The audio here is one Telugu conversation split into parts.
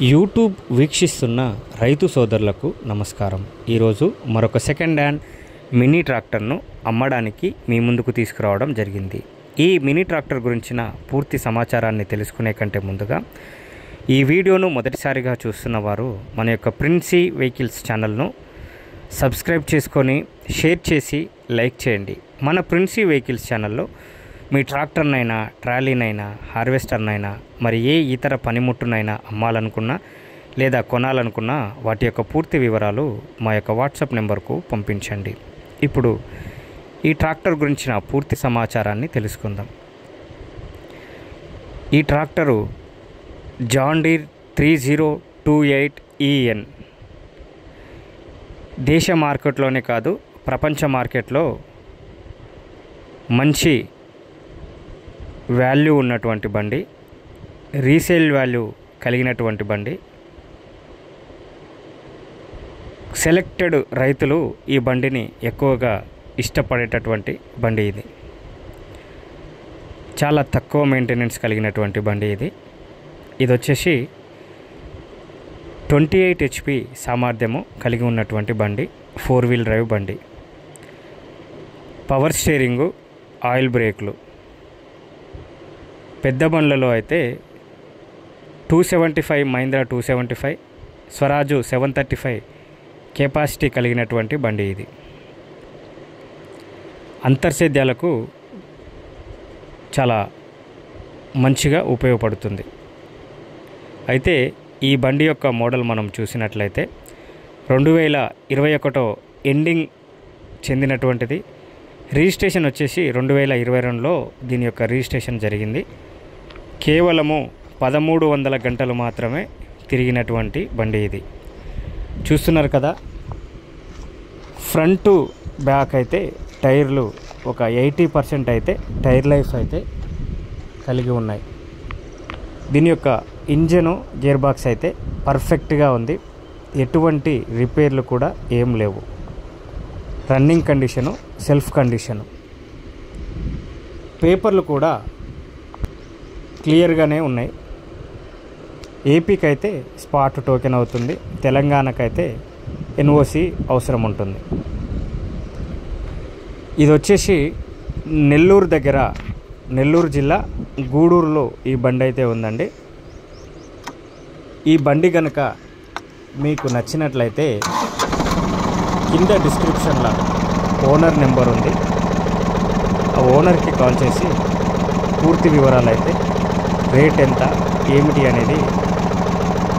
యూట్యూబ్ వీక్షిస్తున్న రైతు సోదరులకు నమస్కారం. ఈరోజు మరొక సెకండ్ హ్యాండ్ మినీ ట్రాక్టర్ను అమ్మడానికి మీ ముందుకు తీసుకురావడం జరిగింది. ఈ మినీ ట్రాక్టర్ గురించిన పూర్తి సమాచారాన్ని తెలుసుకునే కంటే ముందుగా ఈ వీడియోను మొదటిసారిగా చూస్తున్న వారు మన యొక్క ప్రిన్సీ వెహికల్స్ ఛానల్ను సబ్స్క్రైబ్ చేసుకొని షేర్ చేసి లైక్ చేయండి. మన ప్రిన్సీ వెహికల్స్ ఛానల్లో మీ ట్రాక్టర్నైనా, ట్రాలీనైనా, హార్వెస్టర్నైనా, మరి ఏ ఇతర పనిముట్టునైనా అమ్మాలనుకున్నా లేదా కొనాలనుకున్నా వాటి యొక్క పూర్తి వివరాలు మా యొక్క వాట్సాప్ నెంబర్కు పంపించండి. ఇప్పుడు ఈ ట్రాక్టర్ గురించిన పూర్తి సమాచారాన్ని తెలుసుకుందాం. ఈ ట్రాక్టరు జాన్ డీర్ 3028EN దేశ మార్కెట్లోనే కాదు, ప్రపంచ మార్కెట్లో మంచి వాల్యూ ఉన్నటువంటి బండి, రీసేల్ వాల్యూ కలిగినటువంటి బండి. సెలెక్టెడ్ రైతులు ఈ బండిని ఎక్కువగా ఇష్టపడేటటువంటి బండి ఇది. చాలా తక్కువ మెయింటెనెన్స్ కలిగినటువంటి బండి ఇది. ఇది వచ్చేసి 28 HP సామర్థ్యము కలిగి ఉన్నటువంటి బండి, 4 వీల్ డ్రైవ్ బండి. పవర్ స్టీరింగు, ఆయిల్ బ్రేకులు. పెద్ద బండ్లలో అయితే 275 మహీంద్రా 275, స్వరాజు 735 కెపాసిటీ కలిగినటువంటి బండి ఇది. అంతర్సేద్యాలకు చాలా మంచిగా ఉపయోగపడుతుంది. అయితే ఈ బండి యొక్క మోడల్ మనం చూసినట్లయితే 2021 ఎండింగ్ చెందినటువంటిది. రిజిస్ట్రేషన్ వచ్చేసి 2022లో దీని యొక్క రిజిస్ట్రేషన్ జరిగింది. కేవలము 1300 గంటలు మాత్రమే తిరిగినటువంటి బండి ఇది. చూస్తున్నారు కదా, ఫ్రంట్ బ్యాక్ అయితే టైర్లు ఒక 80% అయితే టైర్ లైఫ్ అయితే కలిగి ఉన్నాయి. దీని యొక్క ఇంజను, గేర్ బాక్స్ అయితే పర్ఫెక్ట్గా ఉంది. ఎటువంటి రిపేర్లు కూడా ఏం లేవు. Running condition, self condition. పేపర్లు కూడా క్లియర్గానే ఉన్నాయి. ఏపీకి అయితే స్పాట్ టోకెన్ అవుతుంది, తెలంగాణకైతే NOC అవసరం ఉంటుంది. ఇది వచ్చేసి నెల్లూరు దగ్గర, నెల్లూరు జిల్లా గూడూరులో ఈ బండి అయితే ఉందండి. ఈ బండి కనుక మీకు నచ్చినట్లయితే కింద డిస్క్రిప్షన్లో ఓనర్ నెంబర్ ఉంది. ఆ ఓనర్కి కాల్ చేసి పూర్తి వివరాలు అయితే, రేట్ ఎంత, ఏమిటి అనేది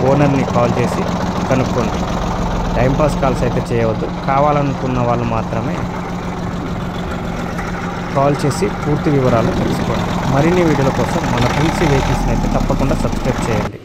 ఓనర్ని కాల్ చేసి కనుక్కోండి. టైంపాస్ కాల్స్ అయితే చేయవద్దు. కావాలనుకున్న వాళ్ళు మాత్రమే కాల్ చేసి పూర్తి వివరాలు తెలుసుకోండి. మరిన్ని వీడియోల కోసం మన ప్రిన్సీ వెహికల్స్ని అయితే తప్పకుండా సబ్స్క్రైబ్ చేయండి.